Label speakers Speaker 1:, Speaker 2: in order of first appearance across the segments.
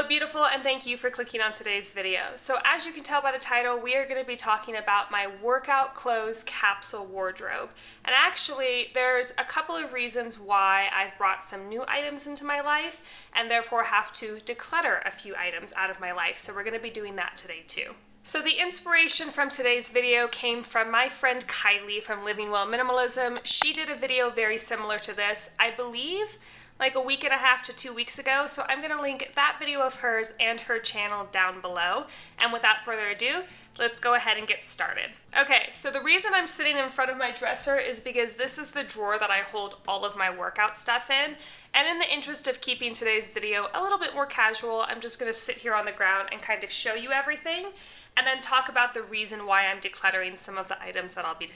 Speaker 1: beautiful, and thank you for clicking on today's video. So as you can tell by the title, we are going to be talking about my workout clothes capsule wardrobe. And actually, there's a couple of reasons why I've brought some new items into my life and therefore have to declutter a few items out of my life. So we're going to be doing that today too. So the inspiration from today's video came from my friend Kylie from Living Well Minimalism. She did a video very similar to this, I believe, like a week and a half to 2 weeks ago, so I'm gonna link that video of hers and her channel down below. And without further ado, let's go ahead and get started. Okay, so the reason I'm sitting in front of my dresser is because this is the drawer that I hold all of my workout stuff in. And in the interest of keeping today's video a little bit more casual, I'm just gonna sit here on the ground and kind of show you everything, and then talk about the reason why I'm decluttering some of the items that I'll be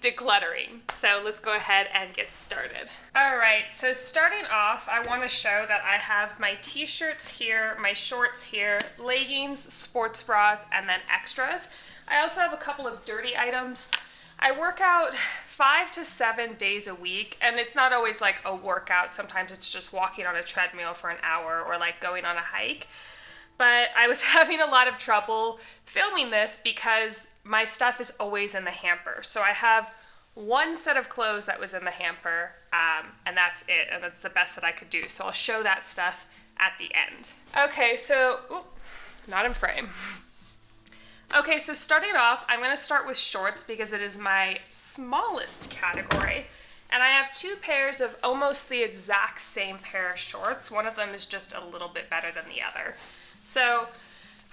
Speaker 1: decluttering. So let's go ahead and get started. All right, so starting off, I want to show that I have my t-shirts here, my shorts here, leggings, sports bras, and then extras. I also have a couple of dirty items. I work out 5 to 7 days a week, and it's not always like a workout. Sometimes it's just walking on a treadmill for an hour or like going on a hike. But I was having a lot of trouble filming this because my stuff is always in the hamper. So I have one set of clothes that was in the hamper, and that's it, and that's the best that I could do. So I'll show that stuff at the end. Okay, so, not in frame. Okay, so starting off, I'm gonna start with shorts because it is my smallest category. And I have two pairs of almost the exact same pair of shorts. One of them is just a little bit better than the other. So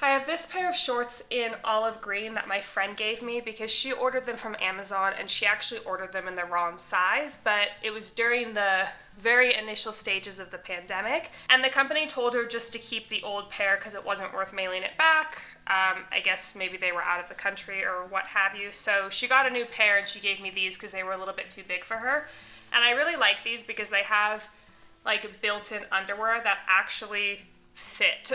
Speaker 1: I have this pair of shorts in olive green that my friend gave me because she ordered them from Amazon, and she actually ordered them in the wrong size, but it was during the very initial stages of the pandemic, and the company told her just to keep the old pair because it wasn't worth mailing it back. I guess maybe they were out of the country or what have you, so she got a new pair and she gave me these because they were a little bit too big for her. And I really like these because they have like built-in underwear that actually fit.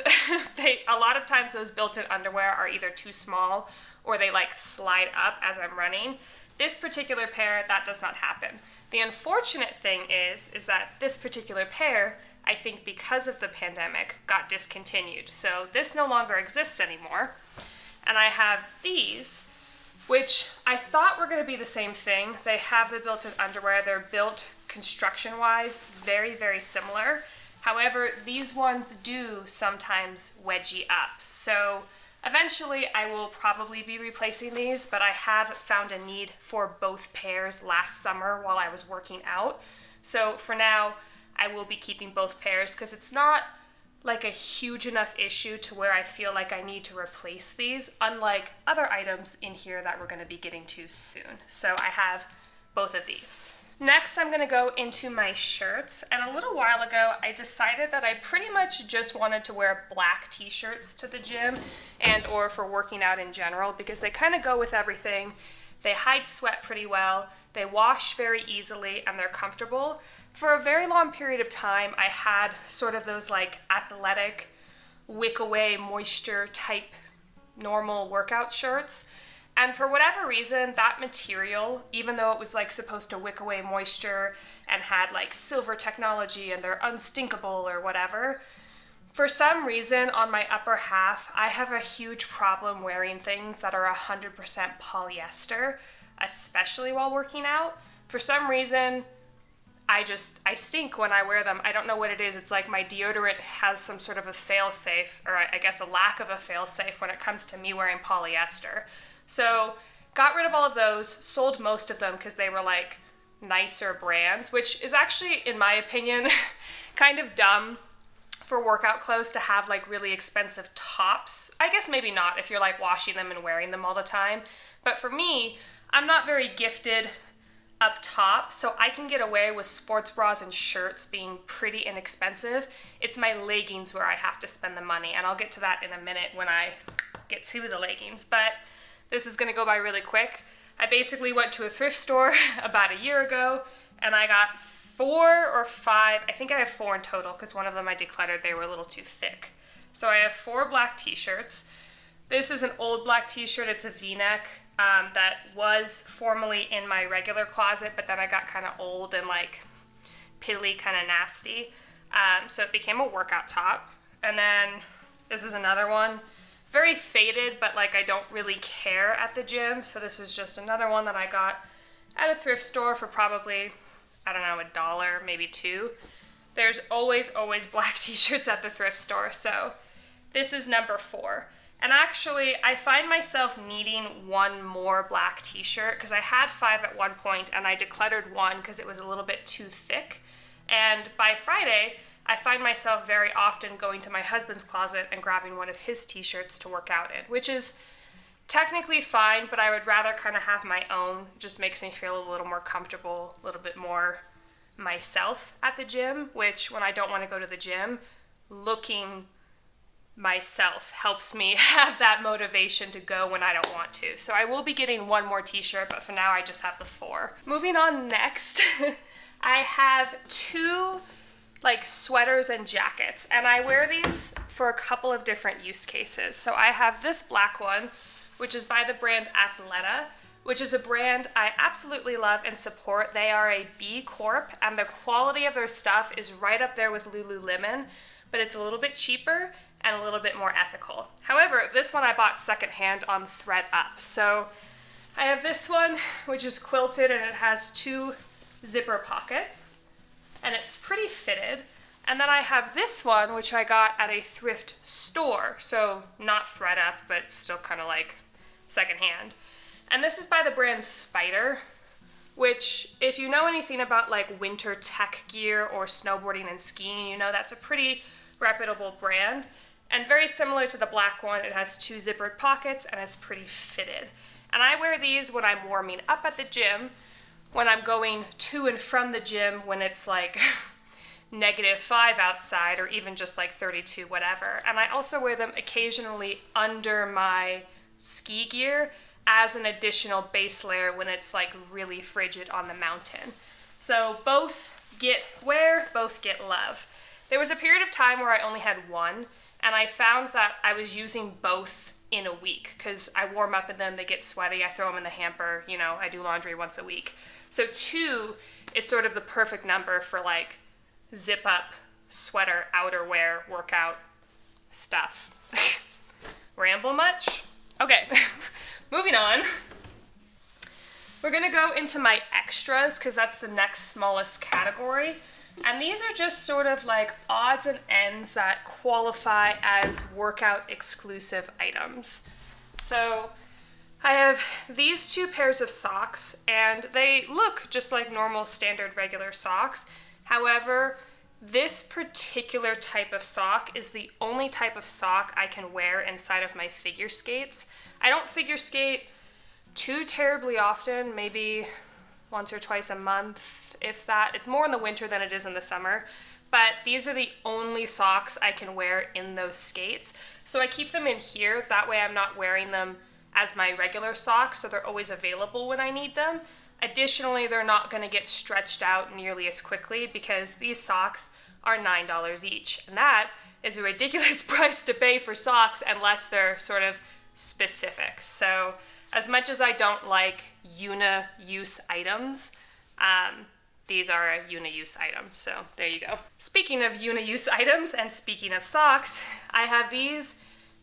Speaker 1: A lot of times those built-in underwear are either too small or they like slide up as I'm running. This particular pair, that does not happen. The unfortunate thing is that this particular pair, I think because of the pandemic, got discontinued. So this no longer exists anymore. And I have these, which I thought were going to be the same thing. They have the built-in underwear. They're built construction-wise very, very similar. However, these ones do sometimes wedgie up. So eventually I will probably be replacing these, but I have found a need for both pairs last summer while I was working out. So for now, I will be keeping both pairs because it's not like a huge enough issue to where I feel like I need to replace these, unlike other items in here that we're going to be getting to soon. So I have both of these. Next, I'm going to go into my shirts, and a little while ago, I decided that I pretty much just wanted to wear black t-shirts to the gym and or for working out in general because they kind of go with everything. They hide sweat pretty well, they wash very easily, and they're comfortable. For a very long period of time, I had sort of those like athletic, wick away moisture type normal workout shirts. And for whatever reason, that material, even though it was like supposed to wick away moisture and had like silver technology and they're unstinkable or whatever, for some reason on my upper half, I have a huge problem wearing things that are 100% polyester, especially while working out. For some reason, I stink when I wear them. I don't know what it is. It's like my deodorant has some sort of a fail-safe, or I guess a lack of a fail-safe when it comes to me wearing polyester. So got rid of all of those, sold most of them because they were like nicer brands, which is actually, in my opinion, kind of dumb for workout clothes to have like really expensive tops. I guess maybe not if you're like washing them and wearing them all the time. But for me, I'm not very gifted up top, so I can get away with sports bras and shirts being pretty inexpensive. It's my leggings where I have to spend the money, and I'll get to that in a minute when I get to the leggings. But this is going to go by really quick. I basically went to a thrift store about a year ago, and I got 4 or 5, I think I have 4 in total because one of them I decluttered, they were a little too thick. So I have 4 black t-shirts. This is an old black t-shirt, it's a v-neck that was formerly in my regular closet, but then I got kind of old and like piddly, kind of nasty. So it became a workout top. And then this is another one. Very faded, but like I don't really care at the gym. So this is just another one that I got at a thrift store for probably, I don't know, $1, maybe $2. There's always black t-shirts at the thrift store. So this is number 4. And actually, I find myself needing one more black t-shirt because I had 5 at one point and I decluttered one because it was a little bit too thick. And by Friday, I find myself very often going to my husband's closet and grabbing one of his t-shirts to work out in, which is technically fine, but I would rather kind of have my own. It just makes me feel a little more comfortable, a little bit more myself at the gym, which when I don't want to go to the gym, looking myself helps me have that motivation to go when I don't want to. So I will be getting one more t-shirt, but for now I just have the 4. Moving on next, I have 2 like sweaters and jackets, and I wear these for a couple of different use cases. So I have this black one, which is by the brand Athleta, which is a brand I absolutely love and support. They are a B Corp, and the quality of their stuff is right up there with Lululemon, but it's a little bit cheaper and a little bit more ethical. However, this one I bought secondhand on ThredUp. So I have this one, which is quilted, and it has 2 zipper pockets, and it's pretty fitted. And then I have this one, which I got at a thrift store, so not ThredUp, but still kind of like secondhand. And this is by the brand Spider, which if you know anything about like winter tech gear or snowboarding and skiing, you know that's a pretty reputable brand. And very similar to the black one, it has 2 zippered pockets and is pretty fitted. And I wear these when I'm warming up at the gym, when I'm going to and from the gym when it's like -5 outside, or even just like 32, whatever. And I also wear them occasionally under my ski gear as an additional base layer when it's like really frigid on the mountain. So both get wear, both get love. There was a period of time where I only had one, and I found that I was using both in a week because I warm up in them, they get sweaty, I throw them in the hamper, you know, I do laundry once a week. So 2 is sort of the perfect number for like zip up, sweater, outerwear, workout stuff. Ramble much? Okay, moving on. We're gonna go into my extras because that's the next smallest category. And these are just sort of like odds and ends that qualify as workout exclusive items. So I have these 2 pairs of socks, and they look just like normal standard regular socks. However, this particular type of sock is the only type of sock I can wear inside of my figure skates. I don't figure skate too terribly often, maybe once or twice a month, if that. It's more in the winter than it is in the summer, but these are the only socks I can wear in those skates. So I keep them in here, that way I'm not wearing them as my regular socks, so they're always available when I need them. Additionally, they're not going to get stretched out nearly as quickly because these socks are $9 each, and that is a ridiculous price to pay for socks unless they're sort of specific. So as much as I don't like uni-use items, these are a uni-use item, so there you go. Speaking of uni-use items and speaking of socks, I have these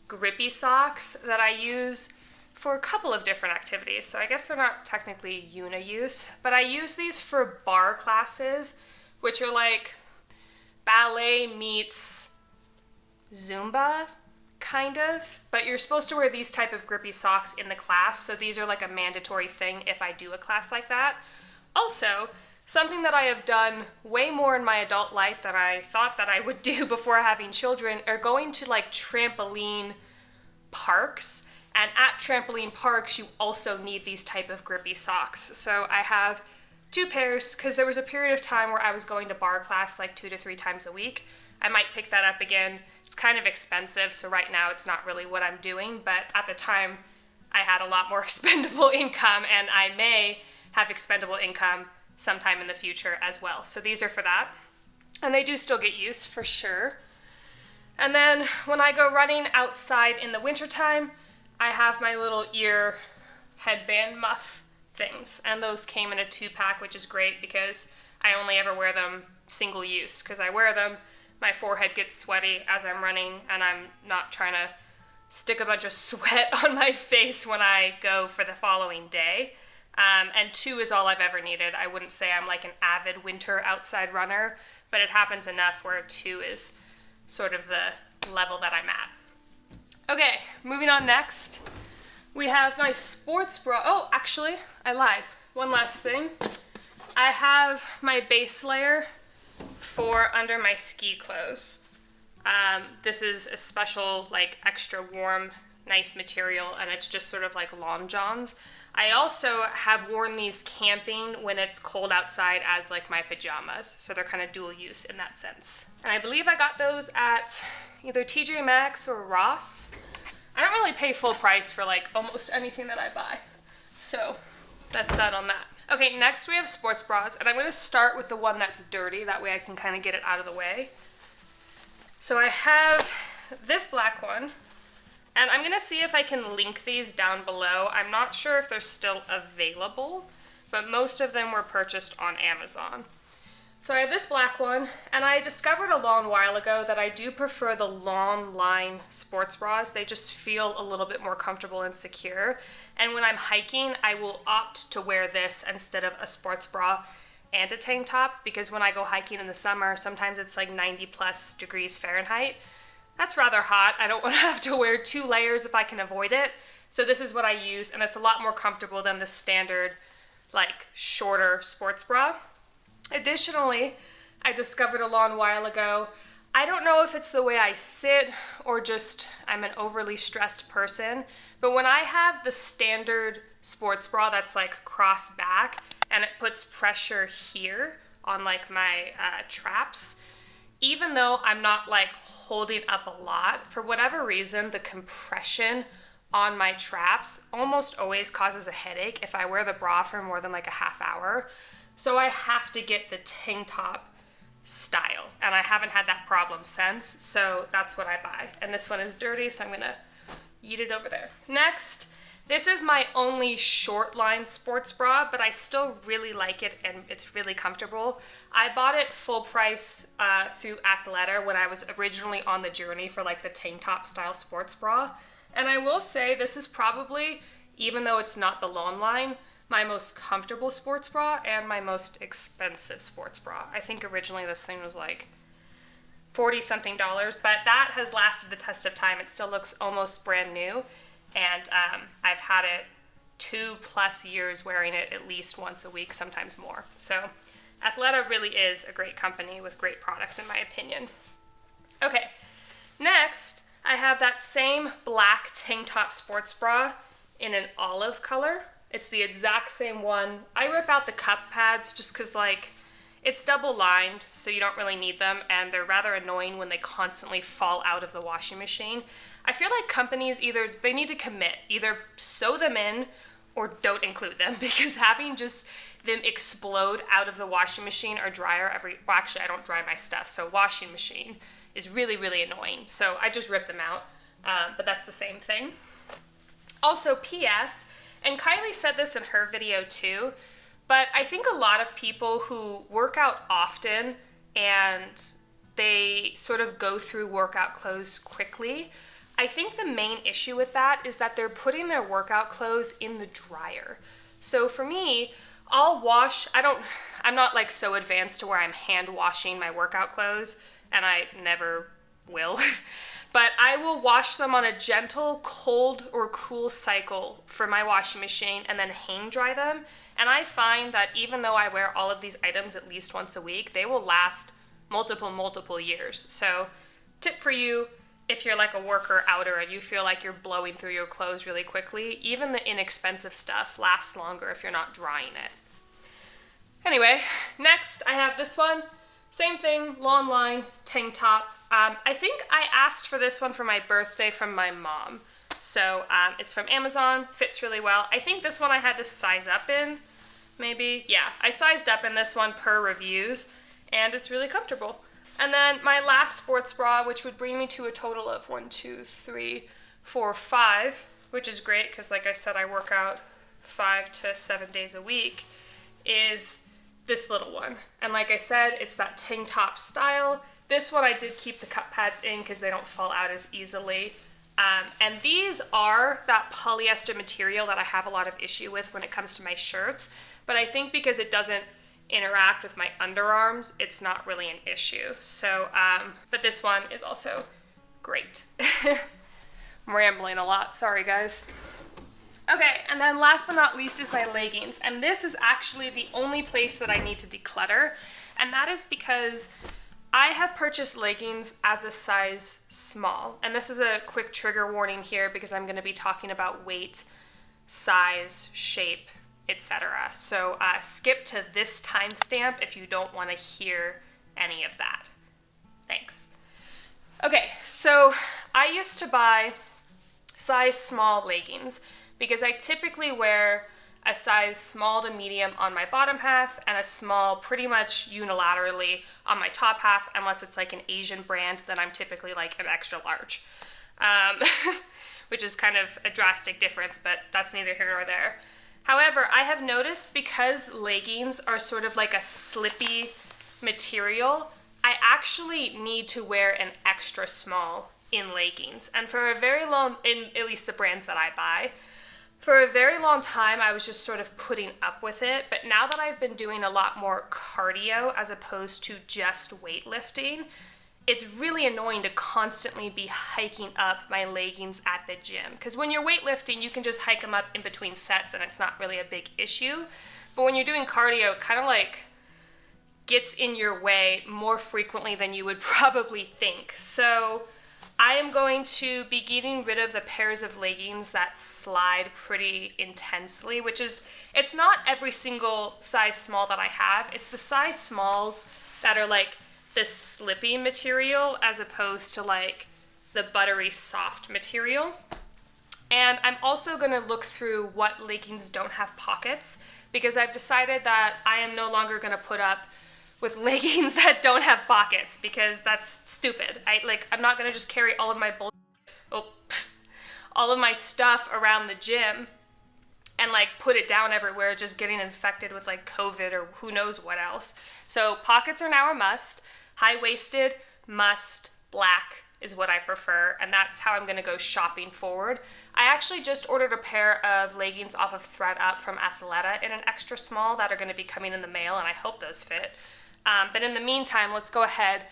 Speaker 1: grippy socks that I use for a couple of different activities. So I guess they're not technically uni-use, but I use these for bar classes, which are like ballet meets Zumba, kind of, but you're supposed to wear these type of grippy socks in the class, so these are like a mandatory thing if I do a class like that. Also, something that I have done way more in my adult life than I thought that I would do before having children are going to like trampoline parks. And at trampoline parks, you also need these type of grippy socks. So I have 2 pairs because there was a period of time where I was going to bar class like 2 to 3 times a week. I might pick that up again. It's kind of expensive, so right now it's not really what I'm doing, but at the time I had a lot more expendable income, and I may have expendable income sometime in the future as well. So these are for that. And they do still get use for sure. And then when I go running outside in the wintertime, I have my little ear headband muff things, and those came in a 2-pack, which is great because I only ever wear them single use, because I wear them my forehead gets sweaty as I'm running, and I'm not trying to stick a bunch of sweat on my face when I go for the following day. And 2 is all I've ever needed. I wouldn't say I'm like an avid winter outside runner, but it happens enough where 2 is sort of the level that I'm at. Okay, moving on next. We have my sports bra. Oh, actually, I lied. One last thing. I have my base layer for under my ski clothes. This is a special, like, extra warm, nice material, and it's just sort of like long johns. I also have worn these camping when it's cold outside as like my pajamas, so they're kind of dual use in that sense. And I believe I got those at either TJ Maxx or Ross. I don't really pay full price for like almost anything that I buy, so that's that on that. Okay, next we have sports bras, and I'm going to start with the one that's dirty, that way I can kind of get it out of the way. So I have this black one, and I'm gonna see if I can link these down below. I'm not sure if they're still available, but most of them were purchased on Amazon. So I have this black one, and I discovered a long while ago that I do prefer the long line sports bras. They just feel a little bit more comfortable and secure. And when I'm hiking, I will opt to wear this instead of a sports bra and a tank top, because when I go hiking in the summer, sometimes it's like 90 plus degrees Fahrenheit. That's rather hot. I don't want to have to wear 2 layers if I can avoid it. So this is what I use, and it's a lot more comfortable than the standard, like, shorter sports bra. Additionally, I discovered a long while ago, I don't know if it's the way I sit or just I'm an overly stressed person, but when I have the standard sports bra that's like cross back and it puts pressure here on like my traps, even though I'm not like holding up a lot, for whatever reason, the compression on my traps almost always causes a headache if I wear the bra for more than like a half hour. So I have to get the tank top style, and I haven't had that problem since, so that's what I buy. And this one is dirty, so I'm gonna yeet it over there. Next, this is my only short line sports bra, but I still really like it and it's really comfortable. I bought it full price through Athleta when I was originally on the journey for like the tank top style sports bra. And I will say this is probably, even though it's not the long line, my most comfortable sports bra and my most expensive sports bra. I think originally this thing was like $40 something, but that has lasted the test of time. It still looks almost brand new. And I've had it 2+ years wearing it at least once a week, sometimes more. So Athleta really is a great company with great products in my opinion. Okay, next I have that same black tank top sports bra in an olive color. It's the exact same one. I rip out the cup pads just because like it's double lined, so you don't really need them, and they're rather annoying when they constantly fall out of the washing machine. I feel like companies they need to commit, either sew them in or don't include them, because having just them explode out of the washing machine or dryer well, actually I don't dry my stuff, so washing machine is really, really annoying. So I just rip them out, but that's the same thing. Also, P.S., and Kylie said this in her video too, but I think a lot of people who work out often and they sort of go through workout clothes quickly, I think the main issue with that is that they're putting their workout clothes in the dryer. So for me, I'll wash, I'm not like so advanced to where I'm hand washing my workout clothes, and I never will, but I will wash them on a gentle cold or cool cycle for my washing machine and then hang dry them. And I find that even though I wear all of these items at least once a week, they will last multiple years. So tip for you, if you're like a worker outer and you feel like you're blowing through your clothes really quickly, even the inexpensive stuff lasts longer if you're not drying it. Anyway, next I have this one. Same thing, long line, tank top. I think I asked for this one for my birthday from my mom. So it's from Amazon, fits really well. I think this one I had to size up in, maybe. Yeah, I sized up in this one per reviews, and it's really comfortable. And then my last sports bra, which would bring me to a total of 1, 2, 3, 4, 5, which is great because like I said, I work out 5 to 7 days a week, is this little one. And like I said, it's that tank top style. This one I did keep the cup pads in because they don't fall out as easily. And these are that polyester material that I have a lot of issue with when it comes to my shirts. But I think because it doesn't interact with my underarms, it's not really an issue. So, but this one is also great. I'm rambling a lot, sorry guys. Okay, and then last but not least is my leggings. And this is actually the only place that I need to declutter. And that is because I have purchased leggings as a size small. And this is a quick trigger warning here because I'm going to be talking about weight, size, shape, etc. So skip to this timestamp if you don't want to hear any of that. Thanks. Okay, so I used to buy size small leggings because I typically wear a size small to medium on my bottom half and a small pretty much unilaterally on my top half, unless it's like an Asian brand, then I'm typically like an extra large, which is kind of a drastic difference, but that's neither here nor there. However, I have noticed because leggings are sort of like a slippy material, I actually need to wear an extra small in leggings. And for a very long, in at least the brands that I buy, for a very long time, I was just sort of putting up with it, but now that I've been doing a lot more cardio as opposed to just weightlifting, it's really annoying to constantly be hiking up my leggings at the gym. Because when you're weightlifting, you can just hike them up in between sets and it's not really a big issue. But when you're doing cardio, it kind of like gets in your way more frequently than you would probably think. So I am going to be getting rid of the pairs of leggings that slide pretty intensely, which is, it's not every single size small that I have. It's the size smalls that are like the slippy material as opposed to like the buttery soft material. And I'm also going to look through what leggings don't have pockets because I've decided that I am no longer going to put up with leggings that don't have pockets because that's stupid. I'm not gonna just carry all of my all of my stuff around the gym and like put it down everywhere, just getting infected with like COVID or who knows what else. So pockets are now a must. High-waisted, must, black is what I prefer, and that's how I'm gonna go shopping forward. I actually just ordered a pair of leggings off of ThredUp from Athleta in an extra small that are gonna be coming in the mail, and I hope those fit. But in the meantime, let's go ahead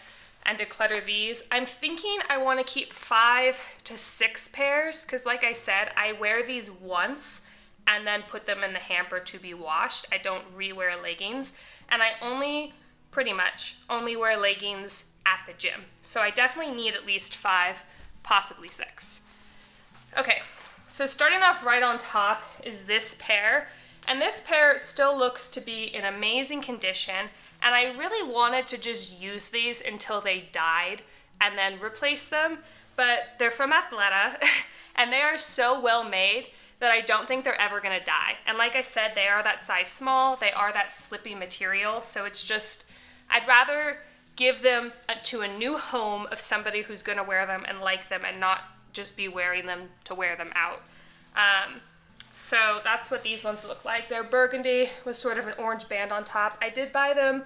Speaker 1: and declutter these. I'm thinking I want to keep 5 to 6 pairs because like I said, I wear these once and then put them in the hamper to be washed. I don't rewear leggings, and I pretty much only wear leggings at the gym. So I definitely need at least 5, possibly 6. Okay, so starting off right on top is this pair, and this pair still looks to be in amazing condition. And I really wanted to just use these until they died and then replace them, but they're from Athleta and they are so well made that I don't think they're ever gonna die. And like I said, they are that size small, they are that slippy material, so it's just, I'd rather give them to a new home of somebody who's gonna wear them and like them and not just be wearing them to wear them out. So that's what these ones look like. They're burgundy with sort of an orange band on top. I did buy them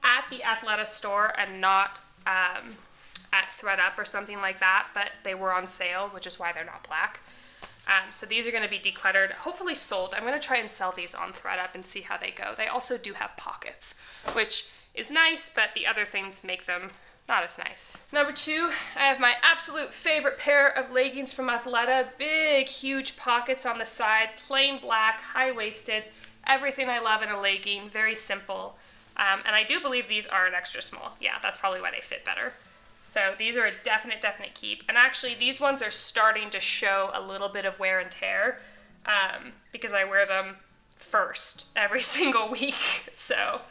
Speaker 1: at the Athleta store and not at ThredUp or something like that, but they were on sale, which is why they're not black. So these are going to be decluttered, hopefully sold. I'm going to try and sell these on ThredUp and see how they go. They also do have pockets, which is nice, but the other things make them not as nice. Number 2, I have my absolute favorite pair of leggings from Athleta. Big, huge pockets on the side, plain black, high-waisted, everything I love in a legging, very simple. And I do believe these are an extra small. Yeah, that's probably why they fit better. So these are a definite keep. And actually, these ones are starting to show a little bit of wear and tear because I wear them first every single week. So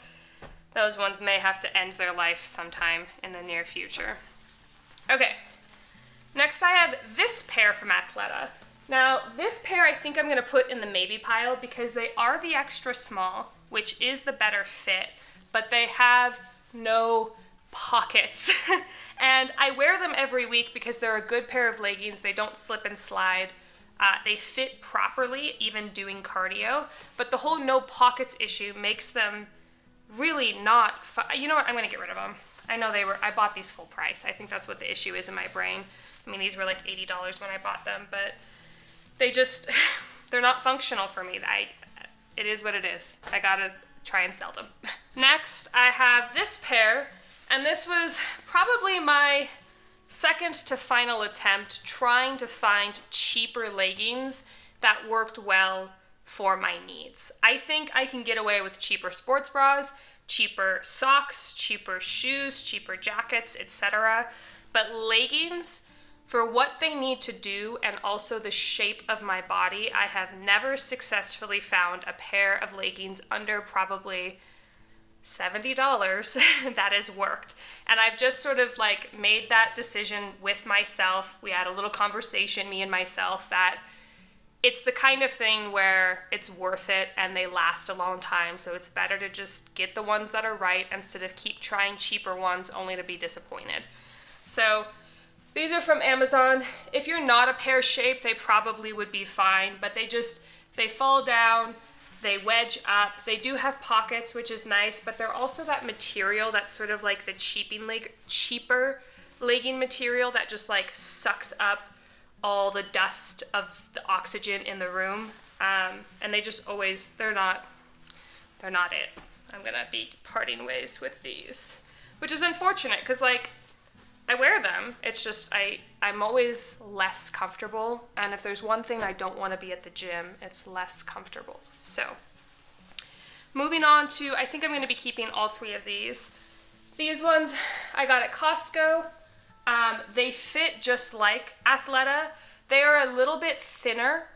Speaker 1: those ones may have to end their life sometime in the near future. Okay, next I have this pair from Athleta. Now, this pair I think I'm going to put in the maybe pile because they are the extra small, which is the better fit, but they have no pockets. And I wear them every week because they're a good pair of leggings. They don't slip and slide. They fit properly, even doing cardio, but the whole no pockets issue makes them really not fun. You know what? I'm going to get rid of them. I know I bought these full price. I think that's what the issue is in my brain. I mean, these were like $80 when I bought them, but they just, they're not functional for me. It is what it is. I gotta try and sell them. Next, I have this pair, and this was probably my second to final attempt trying to find cheaper leggings that worked well for my needs. I think I can get away with cheaper sports bras, cheaper socks, cheaper shoes, cheaper jackets, etc. But leggings, for what they need to do and also the shape of my body, I have never successfully found a pair of leggings under probably $70 that has worked. And I've just sort of like made that decision with myself. We had a little conversation, me and myself, that it's the kind of thing where it's worth it and they last a long time. So it's better to just get the ones that are right instead of keep trying cheaper ones only to be disappointed. So these are from Amazon. If you're not a pear shape, they probably would be fine, but they fall down, they wedge up. They do have pockets, which is nice, but they're also that material that's sort of like the cheaper legging material that just like sucks up all the dust of the oxygen in the room. And they just always, they're not it. I'm gonna be parting ways with these, which is unfortunate because like, I wear them. It's just I'm always less comfortable, and if there's one thing I don't want to be at the gym, it's less comfortable. So, moving on to, I think I'm going to be keeping all three of these. These ones I got at Costco. They fit just like Athleta. They are a little bit thinner,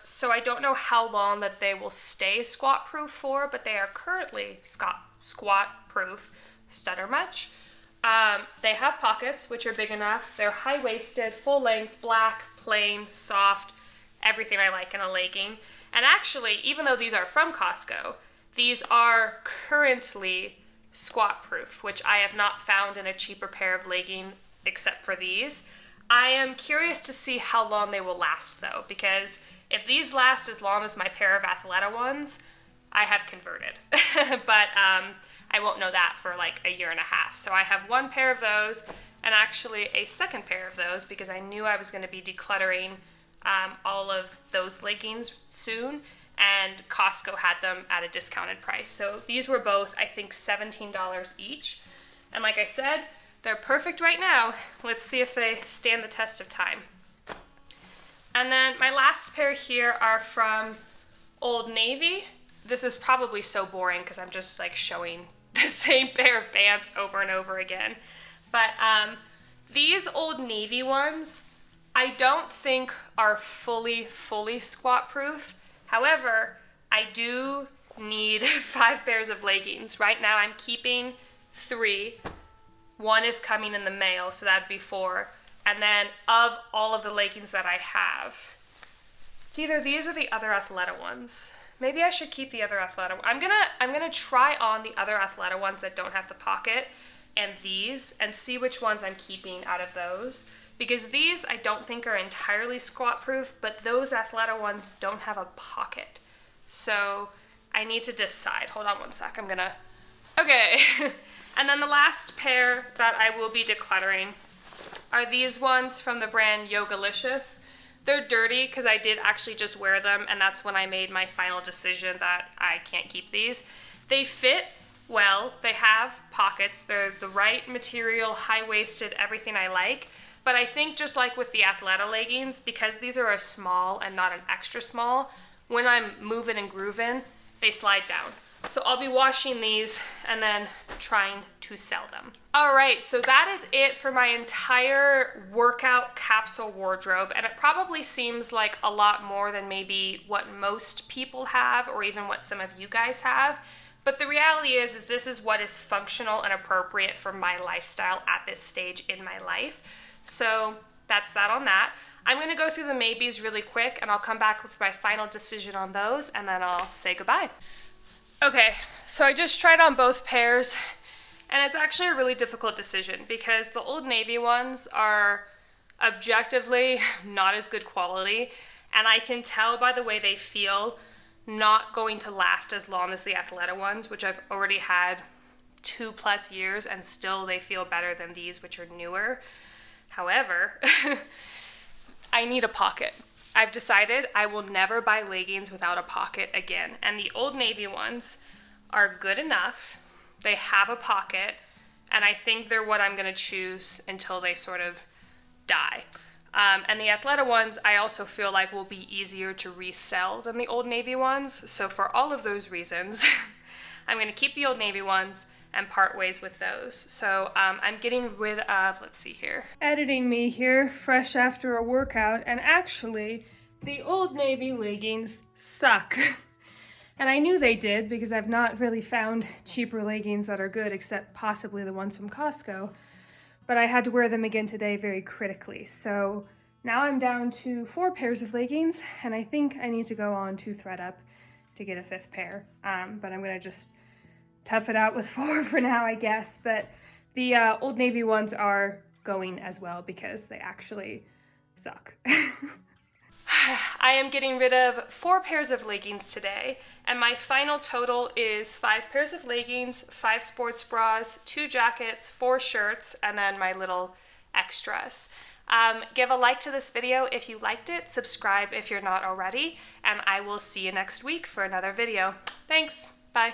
Speaker 1: so I don't know how long that they will stay squat proof for, but they are currently squat proof. Stutter much? They have pockets, which are big enough. They're high-waisted, full length, black, plain, soft, everything I like in a legging. And actually, even though these are from Costco, these are currently squat proof, which I have not found in a cheaper pair of legging except for these. I am curious to see how long they will last though, because if these last as long as my pair of Athleta ones, I have converted. But I won't know that for like a year and a half. So I have one pair of those and actually a second pair of those because I knew I was going to be decluttering all of those leggings soon, and Costco had them at a discounted price. So these were both, I think, $17 each. And like I said, they're perfect right now. Let's see if they stand the test of time. And then my last pair here are from Old Navy. This is probably so boring because I'm just like showing the same pair of pants over and over again. But these Old Navy ones, I don't think are fully squat proof. However, I do need 5 pairs of leggings. Right now I'm keeping 3. One is coming in the mail, so that'd be 4. And then of all of the leggings that I have, it's either these or the other Athleta ones. Maybe I should keep the other Athleta. I'm gonna try on the other Athleta ones that don't have the pocket and these and see which ones I'm keeping out of those. Because these I don't think are entirely squat proof, but those Athleta ones don't have a pocket. So I need to decide. Hold on one sec. Okay. And then the last pair that I will be decluttering are these ones from the brand Yogalicious. They're dirty because I did actually just wear them, and that's when I made my final decision that I can't keep these. They fit well. They have pockets. They're the right material, high-waisted, everything I like. But I think just like with the Athleta leggings, because these are a small and not an extra small, when I'm moving and grooving, they slide down. So I'll be washing these and then trying to sell them. All right, so that is it for my entire workout capsule wardrobe. And it probably seems like a lot more than maybe what most people have or even what some of you guys have. But the reality is this is what is functional and appropriate for my lifestyle at this stage in my life. So that's that on that. I'm gonna go through the maybes really quick and I'll come back with my final decision on those and then I'll say goodbye. Okay, so I just tried on both pairs and it's actually a really difficult decision because the Old Navy ones are objectively not as good quality, and I can tell by the way they feel not going to last as long as the Athleta ones, which I've already had 2+ years and still they feel better than these, which are newer. However, I need a pocket. I've decided I will never buy leggings without a pocket again. And the Old Navy ones are good enough. They have a pocket, and I think they're what I'm gonna choose until they sort of die. And the Athleta ones I also feel like will be easier to resell than the Old Navy ones. So for all of those reasons, I'm gonna keep the Old Navy ones and part ways with those. So I'm getting rid of, let's see here. Editing me here, fresh after a workout, and actually, the Old Navy leggings suck. And I knew they did because I've not really found cheaper leggings that are good except possibly the ones from Costco. But I had to wear them again today very critically. So now I'm down to 4 pairs of leggings, and I think I need to go on to ThredUp to get a 5th pair. But I'm gonna just tough it out with 4 for now, I guess. But the Old Navy ones are going as well because they actually suck. I am getting rid of 4 pairs of leggings today, and my final total is 5 pairs of leggings, 5 sports bras, 2 jackets, 4 shirts, and then my little extras. Give a like to this video if you liked it, subscribe if you're not already, and I will see you next week for another video. Thanks, bye.